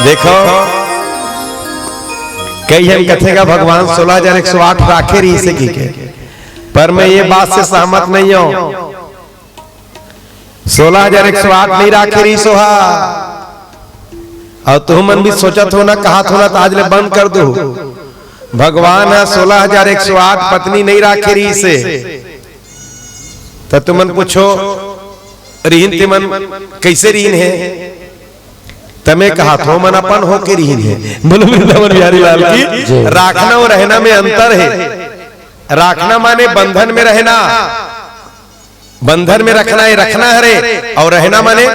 देखो कई हम कथेगा भगवान 16,108 राखे रही से की के, पर मैं ये बात से सहमत नहीं हूं। 16,108 नहीं राखे रही सोहा, और तुम मन भी सोचत हो ना, कहा थो ना तो आज ले बंद कर दो। भगवान है 16,108 पत्नी नहीं राखे रही से, तो तुमन पूछो रीन तिमन कैसे रीन है, तमे कहा थो मन अपन हो के रीन है। बोलो वृंदावन बिहारी लाल की। राखना और रहना में अंतर है। राखना माने बंधन में रहना, बंधन में रखना है, रखना है, और रहना माने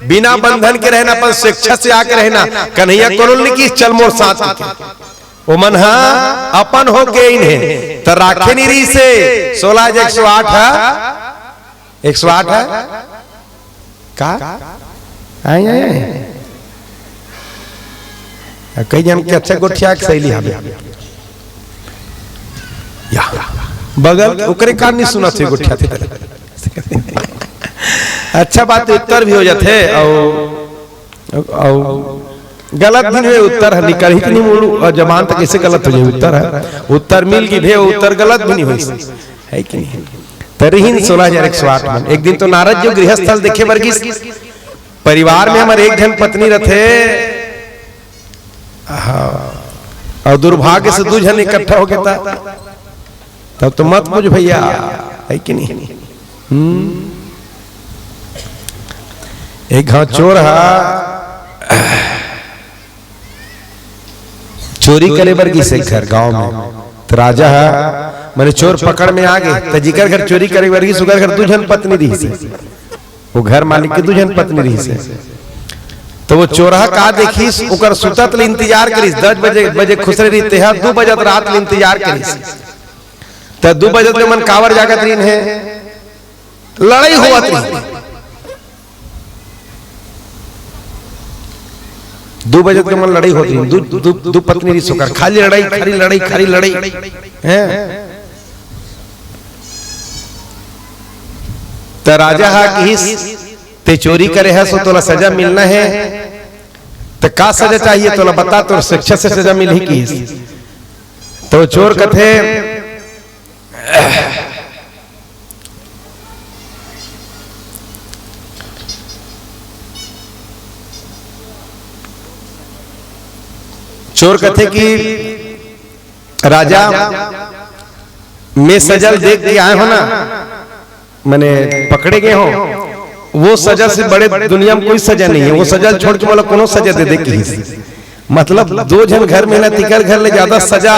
बिना बंधन के रहना, पर शिक्षा से आके रहना। कन्हैया कोल की चल मोर साथ वो मन अपन हो के इन्हें तो राखे नहीं रही से। 16,108 है, 108 है का आए कई जन के अच्छा गोठिया के शैली हमें या बगल ओकरे कान नहीं सुना थे गोठिया थे। अच्छा बात उत्तर भी हो जाते और गलत भी हुए उत्तर है निकल ही नहीं मुड़ू, और जबान तक कैसे गलत हो जाए। उत्तर है उत्तर मिल की भे उत्तर गलत भी नहीं हुई है कि नहीं। तरीहीन 16,108 में एक दिन तो नारद जो गृहस्थल देखे वर्गीस परिवार में हमारे एक जन पत्नी रथे, और दुर्भाग्य से दो जन इकट्ठा हो गया था, तब तो मत मुझ भैया है कि नहीं। एक गांव चोर है, चोरी करे वर्गी से घर गांव में, तो राजा है मैंने चोर पकड़ में आ गए, तो जिकर घर चोरी करे वर्गी सुगर घर दो जन पत्नी रही से, वो घर मालिक की दो जन पत्नी रही से। तो वो चोरहा का देखी उकर सुतत ले इंतजार करी, 10 बजे खुसरे रही ते 2 बजे रात ले इंतजार करी, तो 2 बजे ले मन कावर जागत रही है, लड़ाई होवत रही। 2 बजे के मन लड़ाई होती है, दो पत्नी रही सुकर खाली लड़ाई खाली लड़ाई खाली लड़ाई है। तो राजा हा कि ते चोरी करे है सो तोला सजा मिलना है, तो का सजा चाहिए तोला बता, तो शिक्षा से सजा मिल ही की। तो चोर कथे चोर कथे कि राजा मैं सजा देख के आए हो ना, मैंने पकड़े गए हो, वो सजा से बड़े दुनिया में कोई सजा नहीं है। वो सजा छोड़ के मतलब कोनो सजा दे दे की, मतलब 2 जन घर में ना तिकर घर ले ज्यादा सजा,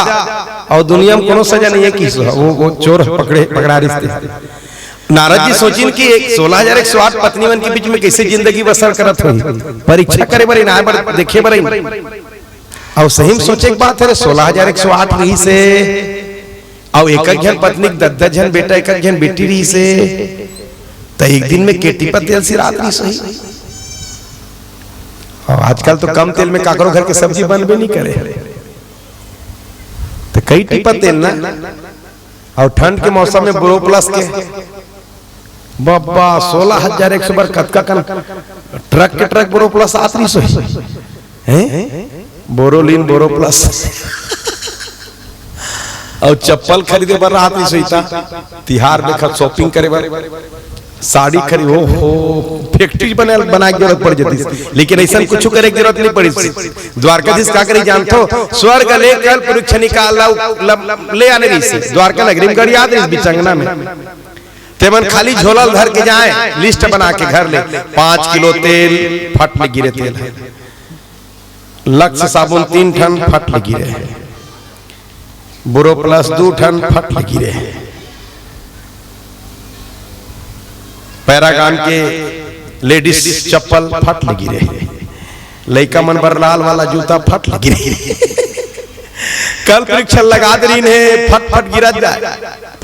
और दुनिया में कोनो सजा नहीं है कि वो चोर पकड़ा रिश्ते। नारद जी सोचिन कि 16,108 पत्नी मन के बीच में कैसे जिंदगी बसर करत हुई, परीक्षा करे बरे ना देखे बरे, और सही में सोचे एक बात है 16,108 रही से, और एक जन पत्नी 10 जन बेटा एक जन बेटी रही से, तो एक दिन में केटी पर तेल से रात नहीं सही। और आजकल तो कम तेल में काकरो घर के सब्जी बनबे नहीं करे, तो कई टिपा तेल ना, और ठंड के मौसम में बोरो प्लस के बाबा 16,100 बर कतका कन ट्रक के ट्रक बोरो प्लस आतरी सही हैं, बोरोलिन बोरो प्लस और चप्पल खरीदे बर रात नहीं सोईता, तिहार में खत शॉपिंग करे बर साड़ी खरीद हो फैक्ट्री बना के जरूरत पड़ जाती, लेकिन ऐसा कुछ करे की जरूरत नहीं पड़ी। द्वारकाधीश का करी जानतो, स्वर्ग लेकर पुरुष निकाल ले आने रही सी द्वारका नगरी में गड़ी याद रही बिचंगना में, तेमन खाली झोला धर के जाए, लिस्ट बना के घर ले 5 किलो तेल फट में गिरे, तेल है लक्स साबुन 3 टन फट में गिरे, बुरो प्लस 2 टन फट में गिरे, पैरागान के लेडीज चप्पल फट लगी रहे, लइका मन बर लाल वाला जूता फट लगी रही, कल परीक्षा लगा दे रही है फट फट गिरा जाए,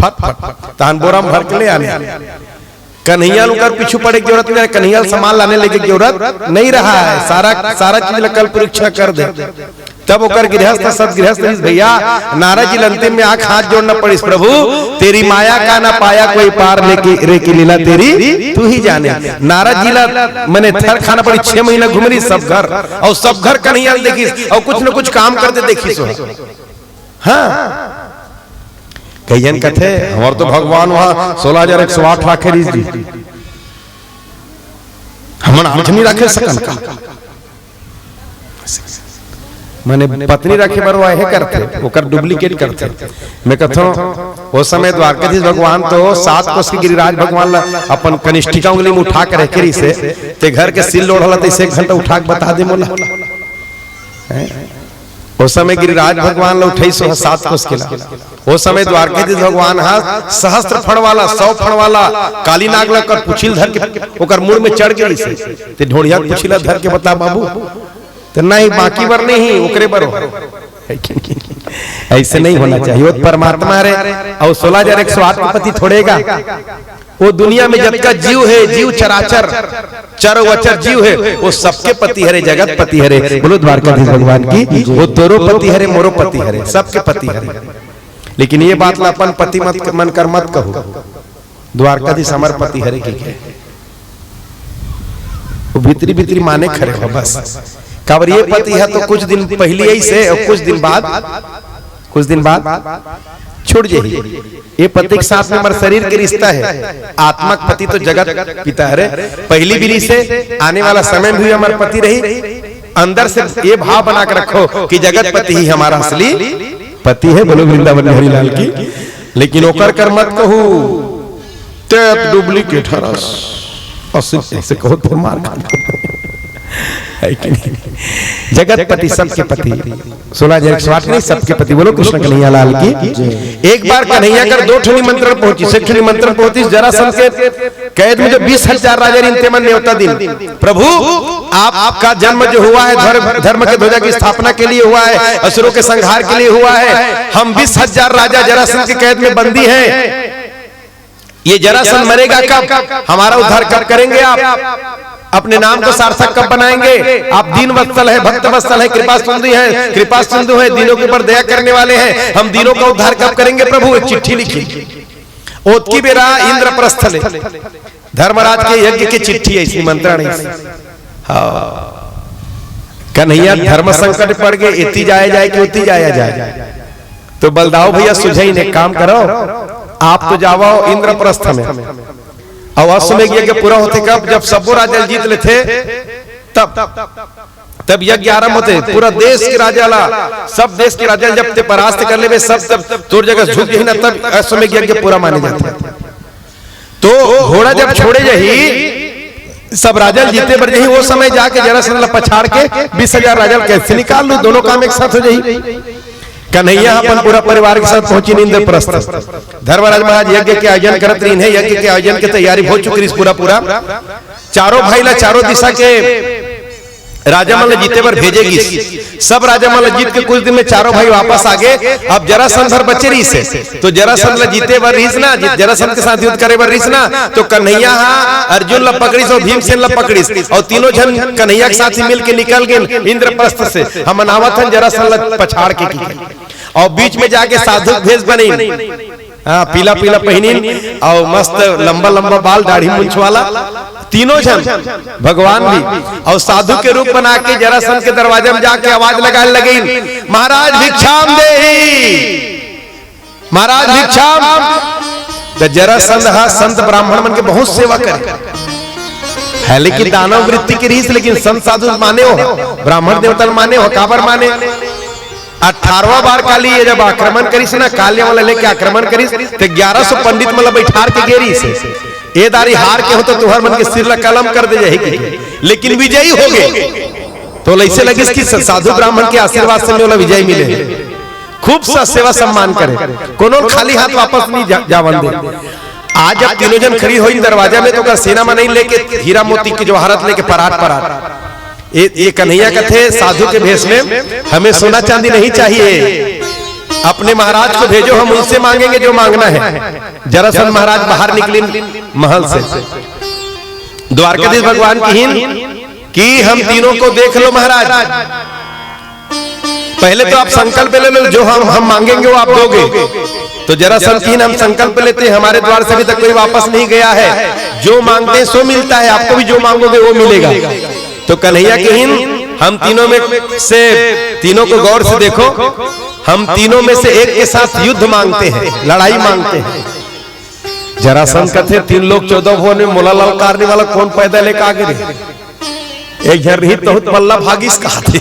फट फट तान बोरा में भर के ले आने, कन्हैया लोग पीछू पड़े की जरूरत नहीं, कन्हैया सामान लाने लेके जरूरत नहीं रहा है, सारा चीज कल परीक्षा कर दे। तब ओकर गृहस्थ सद गृहस्थ भैया नारद जी अंतिम में आंख हाथ जोड़ना पड़ी, प्रभु तेरी माया का ना पाया कोई पार लेके रे की लीला तेरी तू ही जाने। नारद जी ला मैंने थर खाना पड़ी, 6 महीना घूम रही सब घर, और सब घर कन्हैया देखी और कुछ न कुछ काम करते देखी सो। हाँ कईयन कथे हमार तो भगवान वहां 16,108 राखे रीस दी, हमन आंख नहीं रखे सकन का माने पत्नी रखे बर वो है करते ओकर डुप्लीकेट करते। मैं कथो उस समय द्वारकाधीश भगवान तो 7 कोस के गिरिराज भगवान ला अपन कनिष्ठिका उंगली में उठा के रखे से ते घर के सिल लोड़ हला, 1 घंटा उठा के बता दे मोला। उस समय गिरिराज भगवान ला उठे 7 कोस के ला। उस समय द्वारकाधीश भगवान हा सहस्त्र फण वाला 100 फण वाला काली नाग ला कर पुछिल धर के ओकर मुंह में चढ़ गेली से ते ढोड़िया पुछिला धर के बता बाबू तो नहीं बाकी बर नहीं ओकरे बर ऐसे नहीं होना चाहिए। वो परमात्मा रे और 16,108 पति थोड़ेगा, वो दुनिया में जब का जीव है, जीव चराचर चरवचर जीव है, वो सबके पति हरे, जगत पति हरे। बोलो द्वारकाधीश भगवान की, वो तोरो पति हरे मोरो पति हरे, सबके पति हरे। लेकिन ये बात ला अपन पति मत मन कर मत कहो, द्वारकाधीश हमार पति हरे की वो भीतरी भीतरी माने खड़े हो बस। काबर ये पति है तो कुछ दिन पहले ही से और कुछ दिन बाद छूट जाइए। ये पति के साथ में हमारे शरीर के रिश्ता है, आत्मा पति तो जगत पिता है। पहली बिली से आने वाला समय भी हमारे पति रही, अंदर से ये भाव बना के रखो कि जगत पति ही हमारा असली पति है। बोलो वृंदावन हरिलाल की। लेकिन ओकर कर मत कहू डुप्लीकेट ऐसे कहो तो मार जगत पति सबके पति 16,108 नहीं सबके पति। बोलो कृष्ण कन्हैया लाल की। एक बार कन्हैया कर 2 निमंत्रण पहुंची, 6 निमंत्रण पहुंची जरासंध के कैद में जो 20,000 राजा इंतेमन न्योता दिन, प्रभु आपका जन्म जो हुआ है धर्म के ध्वजा की स्थापना के लिए हुआ है, असुरों के संहार के लिए हुआ है। हम 20,000 राजा जरासंध के कैद में बंदी हैं, ये जरासंध मरेगा कब, हमारा उद्धार कब करेंगे आप, अपने नाम को सार्थक कब बनाएंगे। आप दीन वत्सल है, भक्त वत्सल है, कृपा सिंधु है, कृपा सिंधु है, दीनों के ऊपर दया करने वाले हैं, हम दीनों का उद्धार कब करेंगे प्रभु। एक चिट्ठी लिखी, ओत की बेरा इंद्रप्रस्थ ले, धर्मराज के यज्ञ की चिट्ठी है, इस निमंत्रण कन्हैया धर्म संकट पड़ गए, इतनी जाया कि उतनी जाया जाए। तो बलदाओ भैया सुझाई ने काम करो, आप तो जाओ इंद्रप्रस्थ में। और अश्वमेध यज्ञ पूरा होते कब, जब सबो राजा जीत ले थे तब यज्ञ आरंभ होते। पूरा देश के राजा ला, सब देश के राजा जब ते परास्त कर ले सब तोर जगह झुक गई ना, तब अश्वमेध यज्ञ पूरा माने जाते। तो घोड़ा जब छोड़े जही सब राजा जीते बर जही, वो समय जाके जरासंध पछाड़ के 20,000 राजा कैसे निकाल लू, दोनों काम एक साथ हो जाही। कन्हैया अपन पूरा परिवार के साथ पहुंची इंद्रप्रस्थ। धर्मराज महाराज यज्ञ के आयोजन करत रही है, यज्ञ के आयोजन की तैयारी हो चुकी पूरा चारों भाई ला चारों दिशा के राजा मल्ल जीते पर भेजेगी। सब राजा मल्ल जीत के कुछ दिन में चारों भाई वापस आ गए। अब जरासंध बचे रही से, तो जरासंध जीते बर रीस ना, जरासंध के साथ युद्ध करे बर रीस ना, तो कन्हैया अर्जुन ला पकड़ीस और भीमसेन ला पकड़ीस, और तीनों जन कन्हैया के साथ ही मिल के निकल गए इंद्रप्रस्थ से। हम मनावत हन जरासंध पछाड़ के की, और बीच में जाके साधु भेष बनी, हाँ पीला पीला पहनी और मस्त लंबा लंबा बाल दाढ़ी मूंछ वाला, तीनों जन भगवान भी और साधु के रूप बना के जरासंध के दरवाजे में जाके आवाज लगाने लगी, महाराज भिक्षाम दे, महाराज भिक्षाम। तो जरासंध संत ब्राह्मण मन के बहुत सेवा करे है, लेकिन दानव वृत्ति की रीस, लेकिन संत साधु माने हो, ब्राह्मण देवता माने हो, काबर माने 18वां बार काली ये जब आक्रमण करीस ना, कालिया वाला लेके आक्रमण करीस तो 1100 पंडित मतलब बैठार के गेरी से ए दारी हार के हो तो तुहर मन के सिर ला कलम कर दे जाएगी, लेकिन विजयी हो गए। तो ऐसे लगे कि साधु ब्राह्मण के आशीर्वाद से वाला विजय मिले, खूब सा सेवा सम्मान करे, कोनो खाली हाथ वापस नहीं जावन दे। आज जब तीनों जन खड़ी हुई दरवाजा में तो सेना में नहीं लेके हीरा मोती की जवाहरत लेके परात ये कन्हैया का थे साधु के भेष में, हमें सोना चांदी नहीं चाहिए, अपने महाराज को भेजो, हम उनसे मांगेंगे जो मांगना है। जरासंध महाराज बाहर निकले महल से, द्वारकाधीश भगवान की हिन कि हम तीनों को देख लो महाराज, पहले तो आप संकल्प ले लो, जो हम मांगेंगे वो आप दोगे। तो जरासंध की हम संकल्प लेते हैं, हमारे द्वार से अभी तक कोई वापस नहीं गया है, जो मांगते हैं सो मिलता है, आपको भी जो मांगोगे वो मिलेगा। तो कन्हैया की हिन हम तीनों में से, तीनों को गौर से देखो, हम तीनों में से एक के साथ युद्ध मांगते हैं, लड़ाई मांगते हैं। जरासंध का थे 3 लोग 14 भुवन में मोला ललकारने वाला कौन पैदा लेकर आगे रहे। एक झर्री तो पल्ला भागिस कहा थे,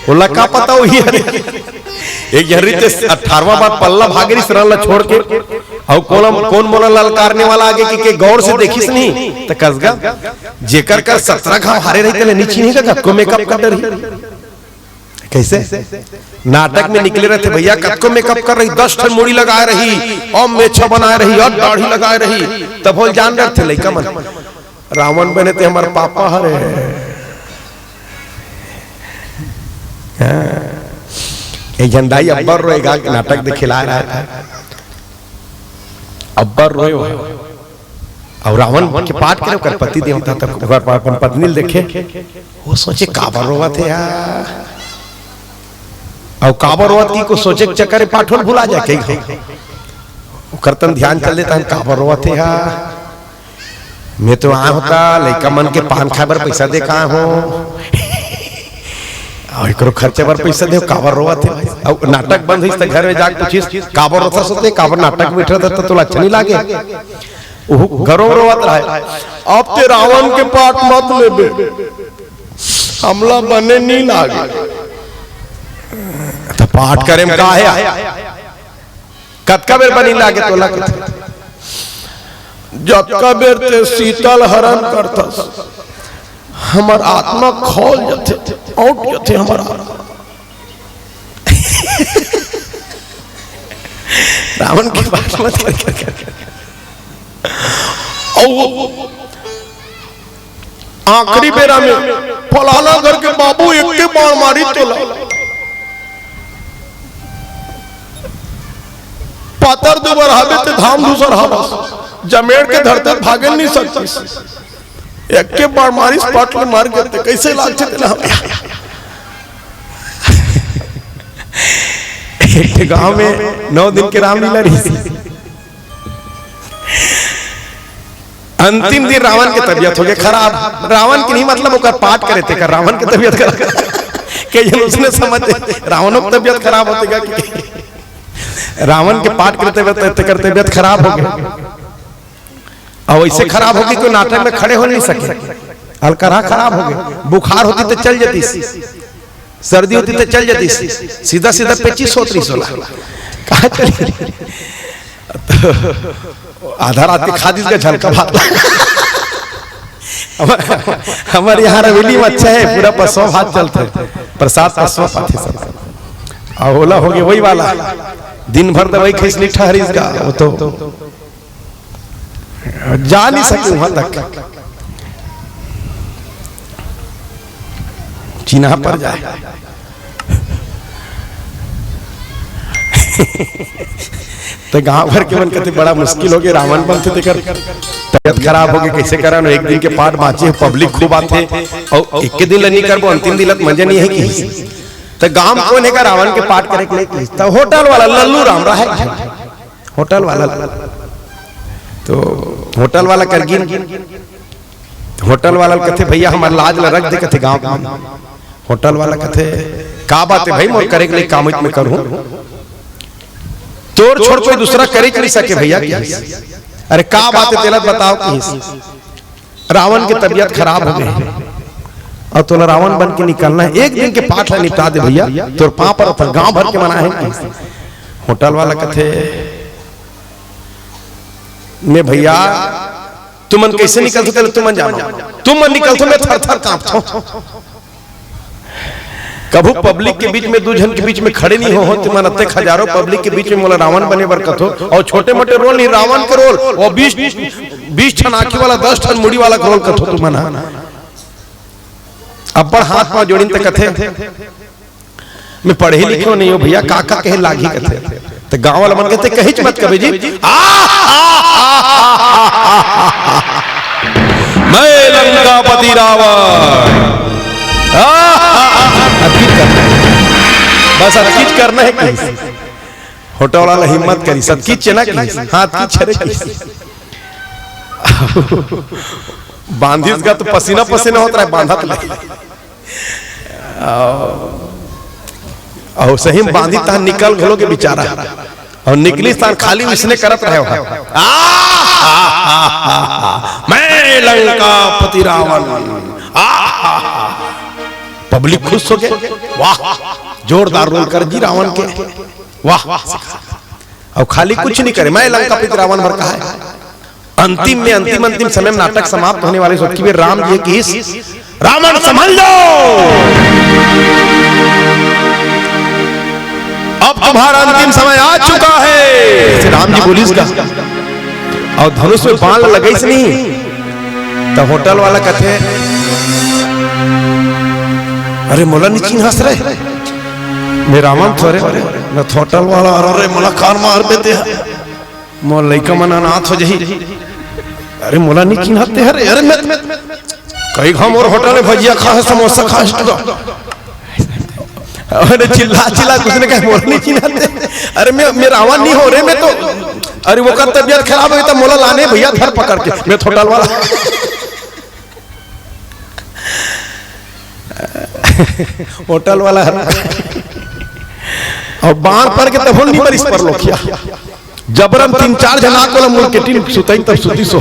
बोला का पता वही है। एक झर्री ते 18वां बार पल्ला भागिस रला छोड़ के, और कौन मोला ललकारने वाला आगे की गौर से देखिस नहीं तो कसगा जेकर कर 17 घाव हारे रही थे नीचे नहीं लगा को मेकअप कर रही। कैसे नाटक में निकले रहते भैया, कब को मेकअप कर रही, 10 ठन मुड़ी लगा रही और मेछा बना रही और दाढ़ी लगा रही, तब बोल जान रहे थे लड़का मन रावण बने थे हमारे पापा हरे। एक झंडाई अब्बर रोएगा नाटक दिखला रहा था, अब्बर रोए और रावण के पाठ करे कर पति देवता तक अपन पत्नी देखे, वो सोचे काबर रोवा थे यार, और काबर रोवत की को सोचे चक्कर पाठोल भुला जाके करतन ध्यान चल देता, काबर रोवत थे यार, मैं तो आ होता लड़का मन के पान खाबर पैसा दे कहा हूँ और करो खर्चे पर पैसा दे, काबर रोवा थे। और नाटक बंद हुई तो घर में जाके पूछिस काबर रोता सोते, काबर नाटक बैठा था तो अच्छा नहीं लागे, घरों रोवत रहा। अब ते रावण के पाठ मत लेबे, हमला बने नहीं लागे, तो पाठ करे में का है कतका बेर बनी लागे तो लगे जतका बेर ते शीतल हरण करता हमार आत्मा खोल जाते आउट जाते हमारा। रावण की बात मत कर, आखिरी बेरा में फलाना घर के बाबू एक के बाण मारी तोला, पातर दुबर हावे ते धाम दूसर हावस, जमेड़ के धरते भागे नहीं सकती, एक के बार मारिस पाट में मार गए कैसे लागते थे ना। एक गांव में 9 दिन के रामलीला रही थी, अंतिम दिन रावण की तबीयत हो गई खराब, रावण की नहीं मतलब ओकर पाठ करे थे, रावण की तबीयत खराब के जन उसने समझ रावणों की तबीयत खराब होतेगा कि रावण के पाठ करते तबीयत खराब हो गई, और वैसे खराब होगी तो नाटक में खड़े हो नहीं सके, हल्का खराब हो गए, बुखार होती तो चल जाती, सर्दी होती तो चल जाती, सीधा सीधा पेचिस होती 16 कहा चली आधा रात के खादिस का झलका भात। हमारे यहाँ रवेली में अच्छा है, पूरा पसवा भात चलता है, प्रसाद पसवा पाते सब, और होला हो गया वही वाला दिन भर दवाई खिसली ठहरी का, वो तो जा नहीं सके वहां तक, चीना पर जाए। तो गांव भर के मन कहते बड़ा मुश्किल हो गया, रावण बनते देकर तबियत खराब हो गई, कैसे करा। एक दिन के पाठ बाँचे, पब्लिक खूब आते, और एक दिन नहीं कर अंतिम दिन मजा नहीं है कि तो गांव कौन है रावण के पाठ करे के नहीं, तो होटल वाला लल्लू राम रहा है, होटल वाला, तो होटल वाला कर गिन, होटल वाला कहते भैया हमारे लाज ला रख दे, कहते गांव में होटल वाला कहते का बात है भाई मोर करे के लिए काम में करूं, तोड़ छोड़ कोई दूसरा करे नहीं सके भैया, अरे का बात है तेला बताओ कि रावण की तबीयत खराब हो गई और तोला रावण बन के निकलना है, एक दिन के पाठ निपटा दे भैया, तोर पांव पर गांव भर के मना है। होटल वाला कहते मैं भैया तुम कैसे निकलते, तुम जानो, तुम निकलते मैं थर थर कांपता, कभू पब्लिक के बीच में 2 जन के बीच में खड़े नहीं हो, तुम हजारों पब्लिक के बीच में मोला रावण बने बरकत हो, और छोटे मोटे रोल नहीं रावण के रोल, और 20 ठन आंखी वाला 10 ठन मुड़ी वाला रोल कथो तुम अब हाथ में जोड़ी तक कथे मैं पढ़े लिखे नहीं हो भैया, काका कहे लागी कथे तो गांव वाला मन कहते कहीं मत कभी जी मैं लंकापति रावण बस अटकीच करना है कहीं होटल वाला हिम्मत करी सतकीच चना कहीं हाथ की छरे बांधिस का तो पसीना पसीना होता है बांधा तो और सही बांधी तहां निकल गलो के बेचारा और निकली स्थान खाली उसने करत रहे हो मैं लंकापति रावण पब्लिक खुश हो गए वाह जोरदार रोल कर जी रावण के वाह और खाली कुछ नहीं करे मैं लंकापति रावण भर कहा है अंतिम में अंतिम समय में नाटक समाप्त होने वाले वक्त राम जी की रावण संभल लो अब तुम्हारा अंतिम समय आ चुका है राम जी बोली का और धनुष में बाण लगे नहीं तो होटल वाला कहते अरे मोला नीचे हंस रहे मैं रावण थोड़े न होटल वाला अरे मोला कार मार देते मोर लइका मना नाथ हो जही अरे मोला नहीं चिन्हते अरे अरे मैं कई घाम और होटल में भजिया खा है समोसा खा अरे चिल्ला चिल्ला कुछ ने कहा मोला नहीं चिन्हते अरे मैं रावण नहीं हो रहे मैं तो अरे वो का तबीयत खराब हो गई तो मोला लाने भैया धर पकड़ के मैं होटल वाला होटल वाला और बाण पर के तब नहीं पर इस पर लोकिया जबरन 3-4 जना को मार्केटिंग सुतई तब सुती सो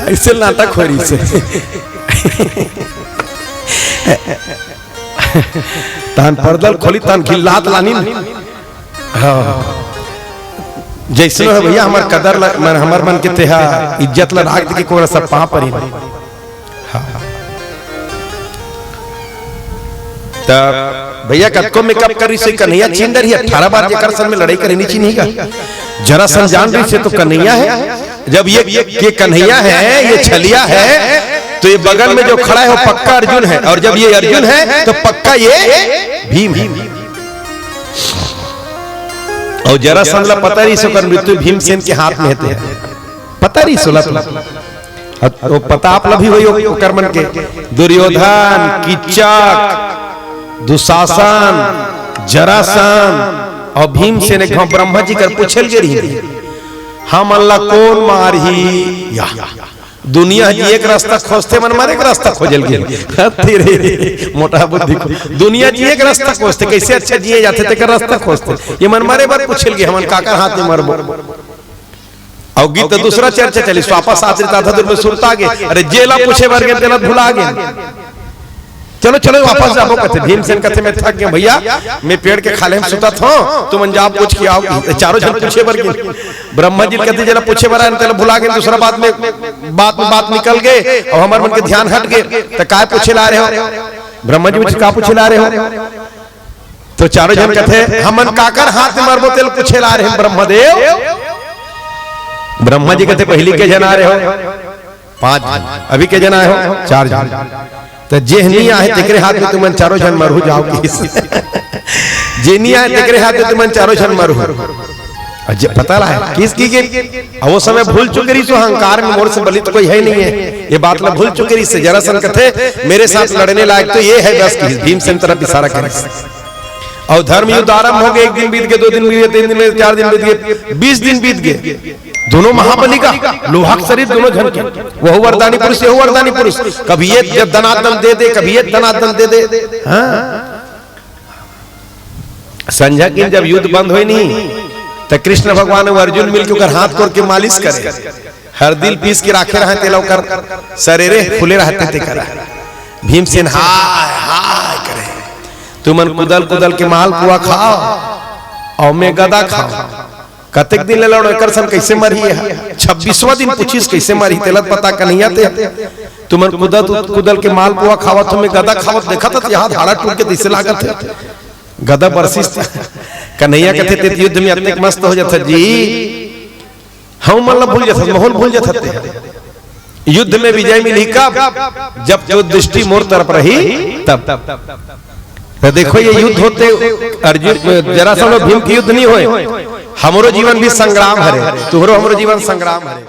ऐसे नाटक हो रही से तान पर्दल खोली तान खिलात लानी हां जैसे है भैया हमार कदर हमार मन के तेहा इज्जत ला राख दे के कोरा सब पा परी हां तब भैया कतको मेकअप करी से कन्हैया छीन रही है 18 बार जेकर सन में लड़ाई करी नीची नहीं का जरा सन जान रही से तो कन्हैया है जब ये कन्हैया है ये छलिया है तो ये बगल में जो खड़ा है वो पक्का अर्जुन है और जब ये अर्जुन है तो पक्का ये भीम है और जरा सन ला पता नहीं सोकर मृत्यु भीमसेन के हाथ में है पता नहीं सोला तो पता आप ला भी वही ओकर मन के दुर्योधन कीचक दुशासन जरासन और भीमसेन एक ब्रह्मा जी कर पूछल के रही हम अल्लाह कौन मारही या दुनिया जी एक रास्ता खोजते मन मारे एक रास्ता खोजल गेल तेरे मोटा बुद्धि को दुनिया जी एक रास्ता खोजते कैसे अच्छा जिए जाते ते रास्ता खोजते ये मन मारे बार पूछल गे हमन काकर हाथ में मरबो और गीत तो दूसरा चर्चा चली वापस आत्रिता धुर में सुरता गे अरे जेला पूछे बार गे तेला भुला गे चलो चलो वापस जाबो कहते भीमसेन कहते मैं थक गया भैया मैं पेड़ के खाले में सुता था तुम अंजाब पूछ के आओ चारों जन पूछे बर के ब्रह्मा जी कहते जरा पूछे बरा तेला भुला गए दूसरा बात निकल गए और हमार मन के ध्यान हट गए तो काय पूछे ला रहे हो ब्रह्मा जी मुझे का पूछे ला रहे हो तो चारों जन कहते हमन काकर हाथ में मरबो तेल पूछे ला रहे हैं ब्रह्मदेव ब्रह्मा जी कहते पहली के जन आ रहे हो 5 अभी के जन आए हो 4 जन तो जेहनी आए तेरे हाथ में तुमन चारों जन मरहु जाओ किस जेनी आए तेरे हाथ में तुमन चारों जन मरहु पता रहा किस की के वो समय भूल चुके रही सो अहंकार में मोर से बलि तो कोई है नहीं है ये बात ला भूल चुके रही से जरा सन कहते मेरे साथ लड़ने लायक तो ये है बस की भीमसेन तरफ इशारा करे और धर्म युद्ध आरंभ हो गए 1 दिन बीत गए 2 दिन बीत गए 3 दिन बीत 4 दिन बीत गए 20 दिन बीत गए दोनों महाबली का लोहा शरीर दोनों जन के वो वरदानी पुरुष ये वरदानी पुरुष कभी ये जब धनादन दे दे कभी ये धनादन दे दे हाँ संध्या की जब युद्ध बंद हुई नहीं तो कृष्ण भगवान और अर्जुन मिलकर हाथ कोर के मालिश करे हर दिल पीस के राखे रहे तेला कर शरीरे फुले रहते थे करा भीमसेन हाय हाय करे तुमन कुदल के माल पुआ खाओ और मैं गदा खाओ कतेक दिन ले लड़ो एकर सन कैसे मरी है 26वां दिन पूछिस कैसे मरी तेलत पता कन्हैया ते तुमन कुदल के माल पुआ खावत तुम्हें गदा खावत देखा था यहां धाड़ा टूट के दिसे लागत है गदा बरसिस कन्हैया कहते ते युद्ध में इतने मस्त हो जाता जी हम मतलब भूल जाता माहौल भूल जाते युद्ध में विजय मिली कब जब जो दृष्टि मोर तरफ रही तब तो देखो ये युद्ध होते अर्जुन जरासंध और भीम के युद्ध नहीं हुए, हमारो जीवन भी संग्राम हरे, तुहरो हमरो जीवन संग्राम हरे।